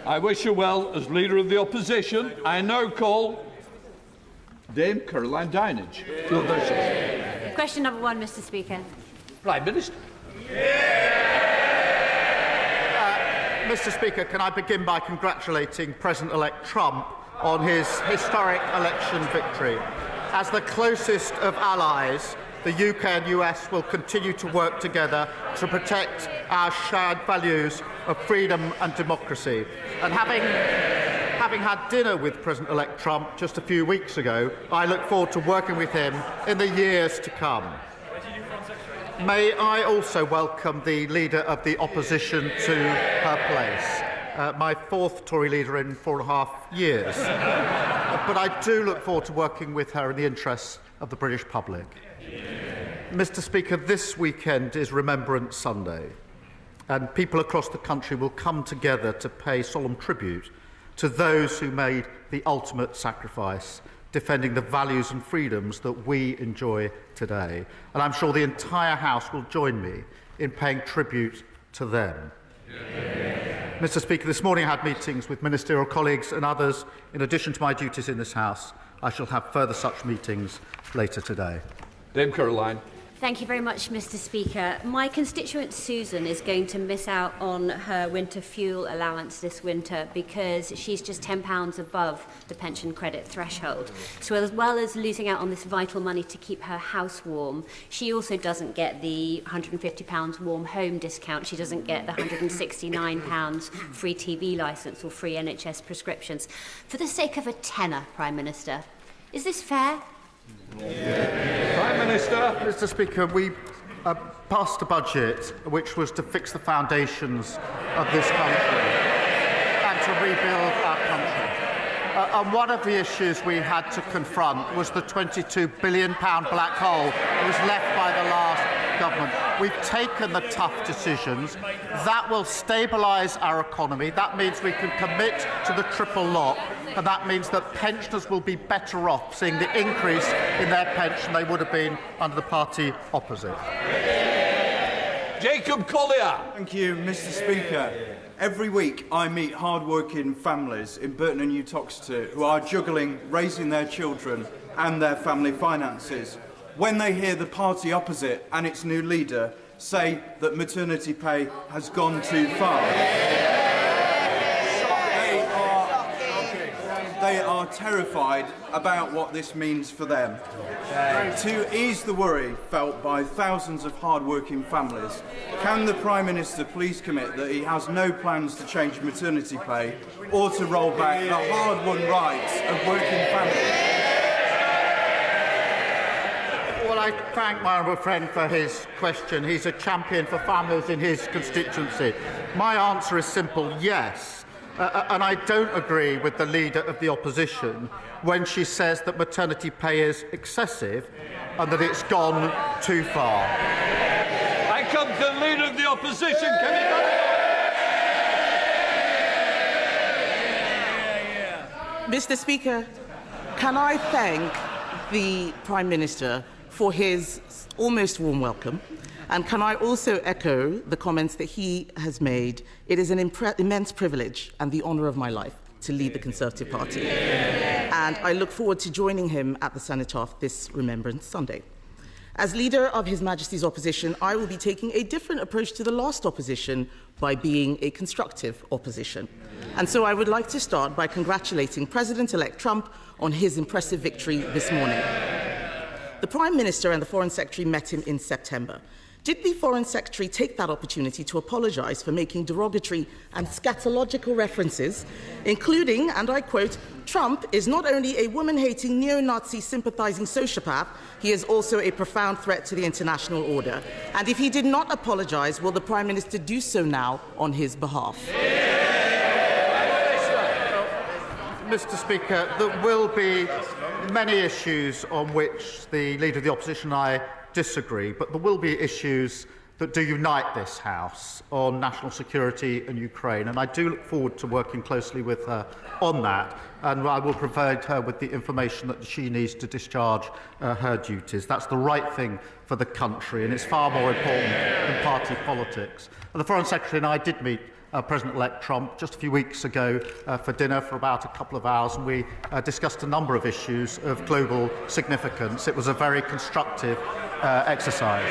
I wish you well as Leader of the Opposition. I now call Dame Caroline Dinenage. Question number 1, Mr. Speaker. Prime Minister. Mr. Speaker, can I begin by congratulating President-elect Trump on his historic election victory. As the closest of allies, the UK and US will continue to work together to protect our shared values of freedom and democracy. And having had dinner with President-elect Trump just a few weeks ago, I look forward to working with him in the years to come. May I also welcome the Leader of the Opposition to her place, my 4th Tory leader in 4.5 years. But I do look forward to working with her in the interests of the British public. Mr. Speaker, this weekend is Remembrance Sunday, and people across the country will come together to pay solemn tribute to those who made the ultimate sacrifice, defending the values and freedoms that we enjoy today. And I'm sure the entire House will join me in paying tribute to them. Mr. Speaker, this morning I had meetings with ministerial colleagues and others. In addition to my duties in this House, I shall have further such meetings later today. Dame Caroline. Thank you very much, Mr. Speaker. My constituent Susan is going to miss out on her winter fuel allowance this winter because she's just £10 above the pension credit threshold. So as well as losing out on this vital money to keep her house warm, she also doesn't get the £150 warm home discount. She doesn't get the £169 free TV licence or free NHS prescriptions. For the sake of a tenner, Prime Minister, is this fair? Prime Minister. Mr. Speaker, we passed a budget which was to fix the foundations of this country and to rebuild our country. And one of the issues we had to confront was the £22 billion black hole that was left by the last government. We've taken the tough decisions. That will stabilise our economy. That means we can commit to the triple lock, and that means that pensioners will be better off seeing the increase in their pension they would have been under the party opposite. Jacob Collier. Thank you, Mr. Speaker. Every week I meet hard-working families in Burton and Uttoxeter who are juggling raising their children and their family finances when they hear the party opposite and its new leader say that maternity pay has gone too far. They are terrified about what this means for them. To ease the worry felt by thousands of hard-working families, can the Prime Minister please commit that he has no plans to change maternity pay or to roll back the hard-won rights of working families? Well, I thank my honourable friend for his question. He's a champion for families in his constituency. My answer is simple, yes. And I don't agree with the Leader of the Opposition when she says that maternity pay is excessive and that it's gone too far. I come to the Leader of the Opposition, Kemi Badenoch. Mr. Speaker, can I thank the Prime Minister for his almost warm welcome? And can I also echo the comments that he has made? It is an immense privilege and the honour of my life to lead the Conservative Party. And I look forward to joining him at the Cenotaph this Remembrance Sunday. As Leader of His Majesty's Opposition, I will be taking a different approach to the last opposition by being a constructive opposition. And so I would like to start by congratulating President-elect Trump on his impressive victory this morning. The Prime Minister and the Foreign Secretary met him in September. Did the Foreign Secretary take that opportunity to apologise for making derogatory and scatological references, including, and I quote, Trump is not only a woman-hating, neo-Nazi sympathising sociopath, he is also a profound threat to the international order. And if he did not apologise, will the Prime Minister do so now on his behalf? Mr. Speaker, there will be many issues on which the Leader of the Opposition and I disagree, but there will be issues that do unite this House on national security and Ukraine, and I do look forward to working closely with her on that, and I will provide her with the information that she needs to discharge her duties. That's the right thing for the country, and it's far more important than party politics. And the Foreign Secretary and I did meet President-elect Trump just a few weeks ago for dinner for about a couple of hours, and we discussed a number of issues of global significance. It was a very constructive exercise.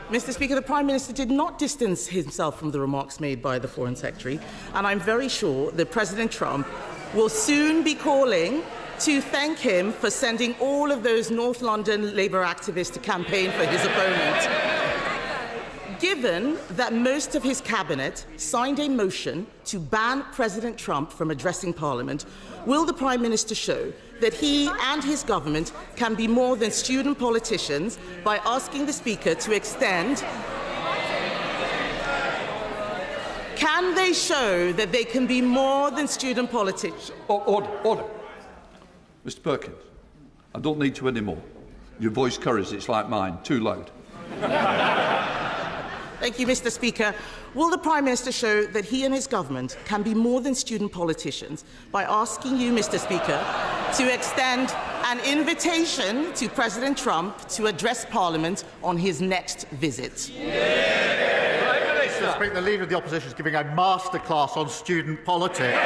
Mr. Speaker, the Prime Minister did not distance himself from the remarks made by the Foreign Secretary, and I'm very sure that President Trump will soon be calling to thank him for sending all of those North London Labour activists to campaign for his opponent. Given that most of his cabinet signed a motion to ban President Trump from addressing Parliament, will the Prime Minister show that he and his government can be more than student politicians by asking the Speaker to extend? Can they show that they can be more than student politicians? Order. Mr. Perkins, I don't need to anymore. Your voice carries, it's like mine, too loud. Thank you, Mr. Speaker. Will the Prime Minister show that he and his government can be more than student politicians by asking you, Mr. Speaker, to extend an invitation to President Trump to address Parliament on his next visit? Mr. Speaker, the Leader of the Opposition is giving a masterclass on student politics.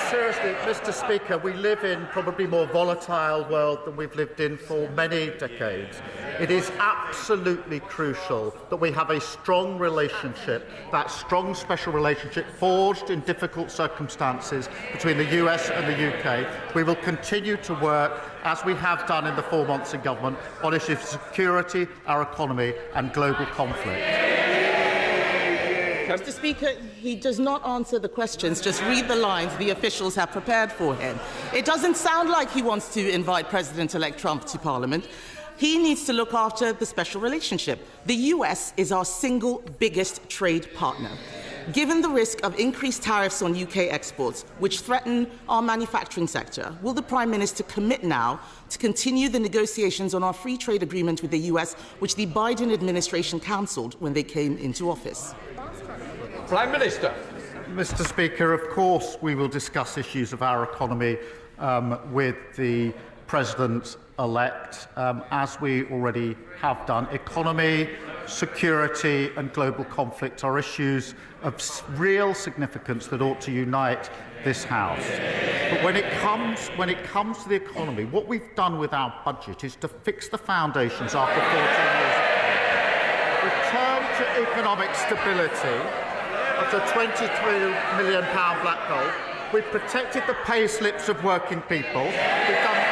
Seriously, Mr. Speaker, we live in probably a more volatile world than we've lived in for many decades. It is absolutely crucial that we have a strong relationship, that strong special relationship forged in difficult circumstances between the US and the UK. We will continue to work, as we have done in the 4 months in government, on issues of security, our economy and global conflict. Mr. Speaker, he does not answer the questions, just read the lines the officials have prepared for him. It doesn't sound like he wants to invite President-elect Trump to Parliament. He needs to look after the special relationship. The US is our single biggest trade partner. Given the risk of increased tariffs on UK exports, which threaten our manufacturing sector, will the Prime Minister commit now to continue the negotiations on our free trade agreement with the US, which the Biden administration cancelled when they came into office? Prime Minister. Mr. Speaker, of course we will discuss issues of our economy with the President-elect, as we already have done. Economy, security and global conflict are issues of real significance that ought to unite this House. But when it comes to the economy, what we've done with our budget is to fix the foundations after 14 years of return to economic stability of the £23 million black hole. We've protected the pay slips of working people. We've done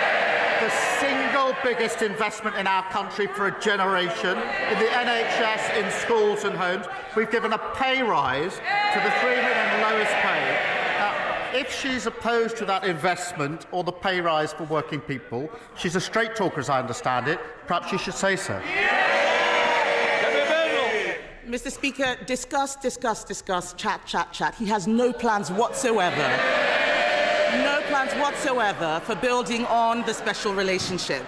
the single biggest investment in our country for a generation in the NHS, in schools and homes. We've given a pay rise to the 3 million lowest paid. If she's opposed to that investment or the pay rise for working people, she's a straight talker as I understand it. Perhaps she should say so. Mr. Speaker, discuss, chat. He has no plans whatsoever. No plans whatsoever for building on the special relationship.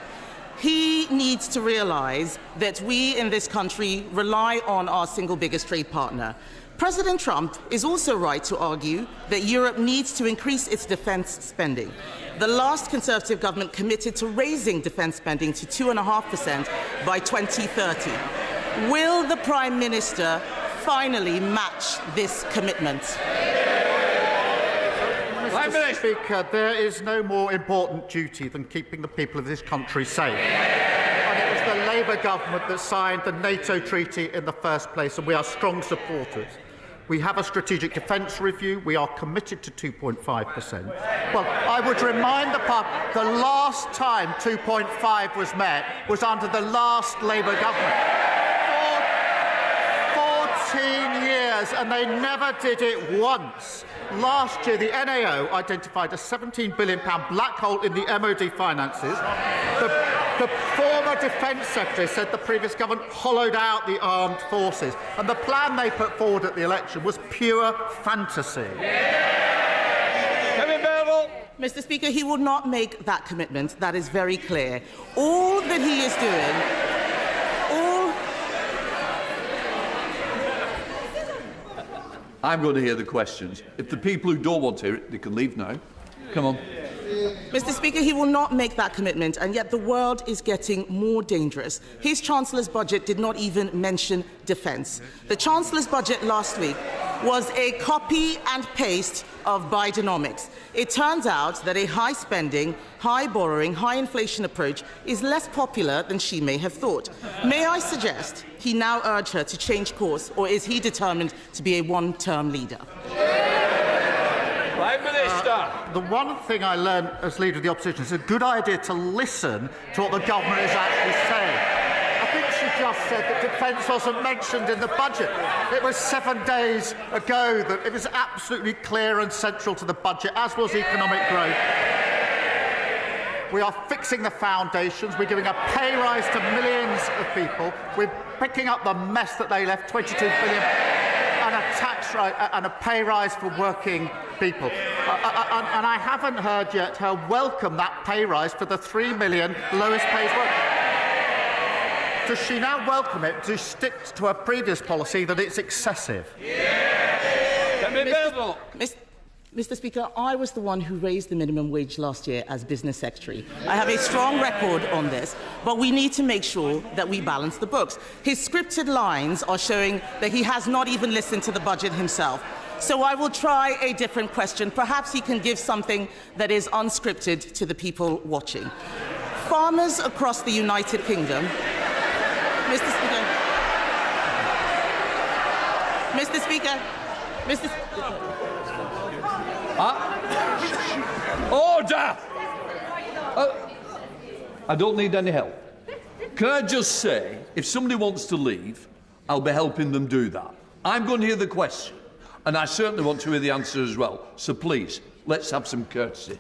He needs to realise that we in this country rely on our single biggest trade partner. President Trump is also right to argue that Europe needs to increase its defence spending. The last Conservative government committed to raising defence spending to 2.5% by 2030. Will the Prime Minister finally match this commitment? Mr. Speaker, there is no more important duty than keeping the people of this country safe. And it was the Labour government that signed the NATO treaty in the first place, and we are strong supporters. We have a strategic defence review. We are committed to 2.5%. Well, I would remind the last time 2.5 was met was under the last Labour government. 14 years, and they never did it once. Last year, the NAO identified a £17 billion black hole in the MOD finances. The former Defence Secretary said the previous government hollowed out the armed forces, and the plan they put forward at the election was pure fantasy. Kemi Badenoch. Mr. Speaker, he will not make that commitment. That is very clear. All that he is doing... I'm going to hear the questions. If the people who don't want to hear it, they can leave now. Come on. Mr. Speaker, he will not make that commitment, and yet the world is getting more dangerous. His Chancellor's budget did not even mention defence. The Chancellor's budget last week was a copy and paste of Bidenomics. It turns out that a high spending, high borrowing, high inflation approach is less popular than she may have thought. May I suggest he now urge her to change course, or is he determined to be a one-term leader? Prime Minister. The one thing I learned as Leader of the Opposition is it's a good idea to listen to what the government is actually saying. I think she just said that defence wasn't mentioned in the budget. It was 7 days ago that it was absolutely clear and central to the budget, as was economic growth. We are fixing the foundations. We're giving a pay rise to millions of people. We're picking up the mess that they left, 22 billion, and a tax rise and a pay rise for working people. And I haven't heard yet her welcome that pay rise for the 3 million lowest paid workers. Does she now welcome it to stick to her previous policy that it's excessive? Kemi Badenoch. Mr. Speaker, I was the one who raised the minimum wage last year as Business Secretary. I have a strong record on this, but we need to make sure that we balance the books. His scripted lines are showing that he has not even listened to the budget himself. So I will try a different question. Perhaps he can give something that is unscripted to the people watching. Farmers across the United Kingdom... Mr. Speaker. Order! I don't need any help. Can I just say, if somebody wants to leave, I'll be helping them do that. I'm going to hear the question, and I certainly want to hear the answer as well. So please, let's have some courtesy.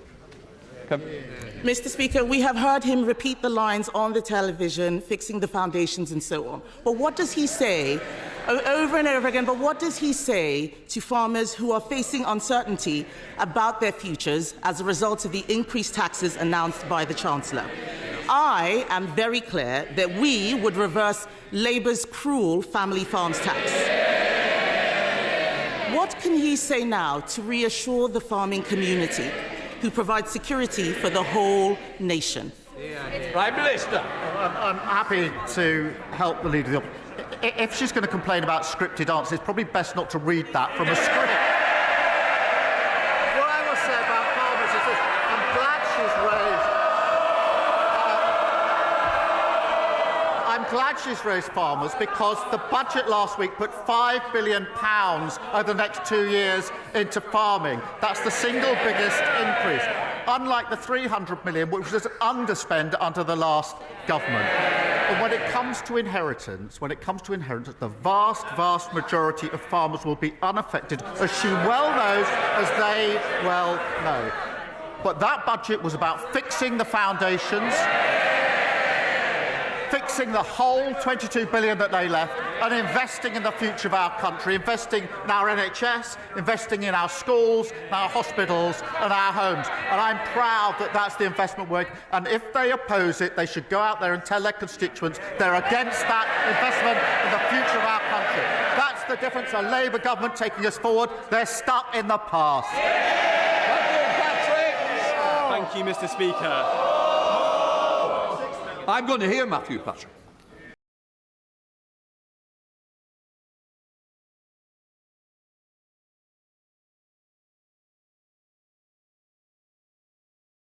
Mr. Speaker, we have heard him repeat the lines on the television, fixing the foundations and so on. But what does he say, over and over again, but what does he say to farmers who are facing uncertainty about their futures as a result of the increased taxes announced by the Chancellor? I am very clear that we would reverse Labour's cruel family farms tax. What can he say now to reassure the farming community, who provide security for the whole nation? Prime Minister. I'm happy to help the Leader of the Opposition. If she's going to complain about scripted answers, it's probably best not to read that from a script. What I will say about farmers is this. I'm glad she's raised farmers, because the budget last week put £5 billion over the next 2 years into farming. That's the single biggest increase, unlike the £300 million, which was underspent under the last government. But when it comes to inheritance, the vast majority of farmers will be unaffected, as she well knows, as they well know. But that budget was about fixing the foundations, fixing the whole 22 billion that they left, and investing in the future of our country, investing in our NHS, investing in our schools, our hospitals and our homes. And I'm proud that that's the investment work. And if they oppose it, they should go out there and tell their constituents they're against that investment in the future of our country. That's the difference. A Labour government taking us forward. They're stuck in the past. Thank you, Mr. Speaker. I'm going to hear Matthew Patrick.